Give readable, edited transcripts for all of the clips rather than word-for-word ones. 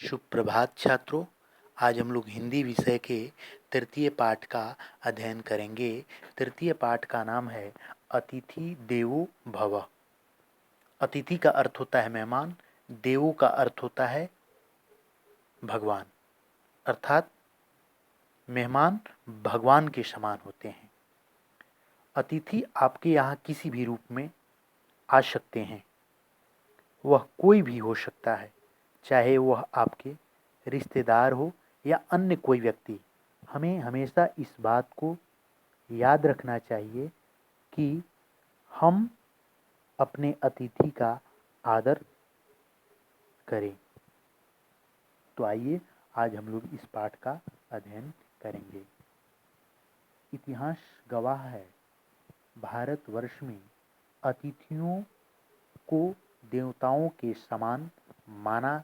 सुप्रभात छात्रों। आज हम लोग हिंदी विषय के तृतीय पाठ का अध्ययन करेंगे। तृतीय पाठ का नाम है अतिथि देवो भव। अतिथि का अर्थ होता है मेहमान, देवो का अर्थ होता है भगवान, अर्थात मेहमान भगवान के समान होते हैं। अतिथि आपके यहाँ किसी भी रूप में आ सकते हैं, वह कोई भी हो सकता है, चाहे वह आपके रिश्तेदार हो या अन्य कोई व्यक्ति। हमें हमेशा इस बात को याद रखना चाहिए कि हम अपने अतिथि का आदर करें। तो आइए आज हम लोग इस पाठ का अध्ययन करेंगे। इतिहास गवाह है, भारतवर्ष में अतिथियों को देवताओं के समान माना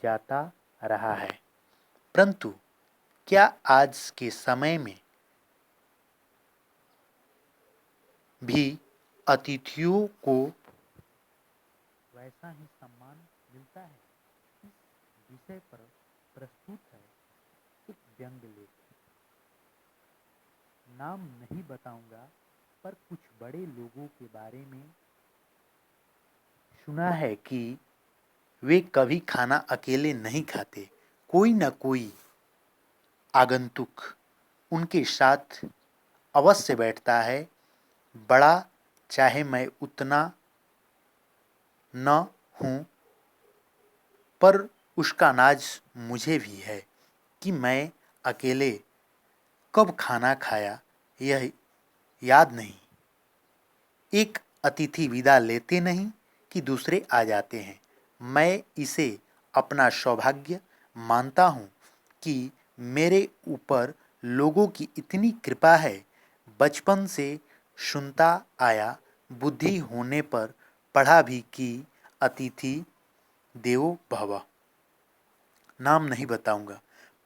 जाता रहा है। परंतु क्या आज के समय में भी अतिथियों को वैसा ही सम्मान मिलता है? इस विषय पर प्रस्तुत है एक व्यंग्य लेख। नाम नहीं बताऊंगा, पर कुछ बड़े लोगों के बारे में सुना है कि वे कभी खाना अकेले नहीं खाते। कोई न कोई आगंतुक उनके साथ अवश्य बैठता है। बड़ा चाहे मैं उतना न हूँ, पर उसका नाज मुझे भी है कि मैं अकेले कब खाना खाया यह याद नहीं। एक अतिथि विदा लेते नहीं कि दूसरे आ जाते हैं। मैं इसे अपना सौभाग्य मानता हूँ कि मेरे ऊपर लोगों की इतनी कृपा है। बचपन से सुनता आया, बुद्धि होने पर पढ़ा भी कि अतिथि देवो भव। नाम नहीं बताऊंगा,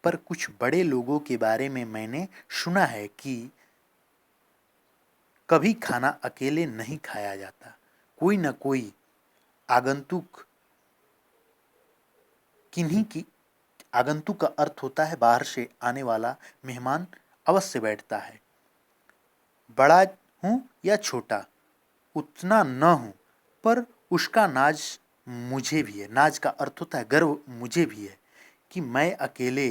पर कुछ बड़े लोगों के बारे में मैंने सुना है कि कभी खाना अकेले नहीं खाया जाता। कोई न कोई आगंतुक किन्हीं की आगंतुक का अर्थ होता है बाहर से आने वाला मेहमान अवश्य बैठता है। बड़ा हूँ या छोटा, उतना न हूँ, पर उसका नाज मुझे भी है। नाज का अर्थ होता है गर्व, मुझे भी है कि मैं अकेले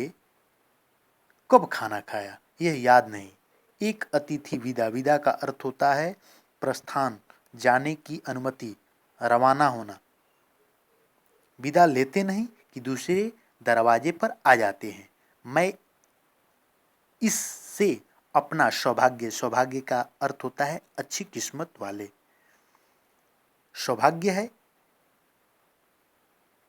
कब खाना खाया यह याद नहीं। एक अतिथि विदा। विदा का अर्थ होता है प्रस्थान, जाने की अनुमति, रवाना होना। विदा लेते नहीं कि दूसरे दरवाजे पर आ जाते हैं। मैं इससे अपना सौभाग्य, सौभाग्य का अर्थ होता है अच्छी किस्मत वाले। सौभाग्य है,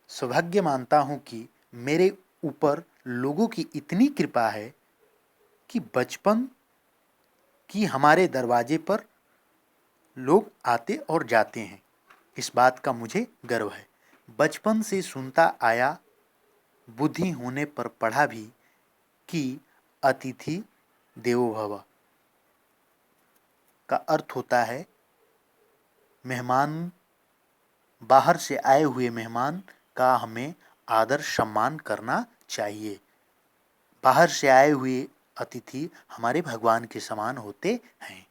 सौभाग्य मानता हूँ कि मेरे ऊपर लोगों की इतनी कृपा है कि बचपन की हमारे दरवाजे पर लोग आते और जाते हैं। इस बात का मुझे गर्व है। बचपन से सुनता आया, बुद्धि होने पर पढ़ा भी कि अतिथि देवो भव का अर्थ होता है मेहमान, बाहर से आए हुए मेहमान का हमें आदर सम्मान करना चाहिए। बाहर से आए हुए अतिथि हमारे भगवान के समान होते हैं।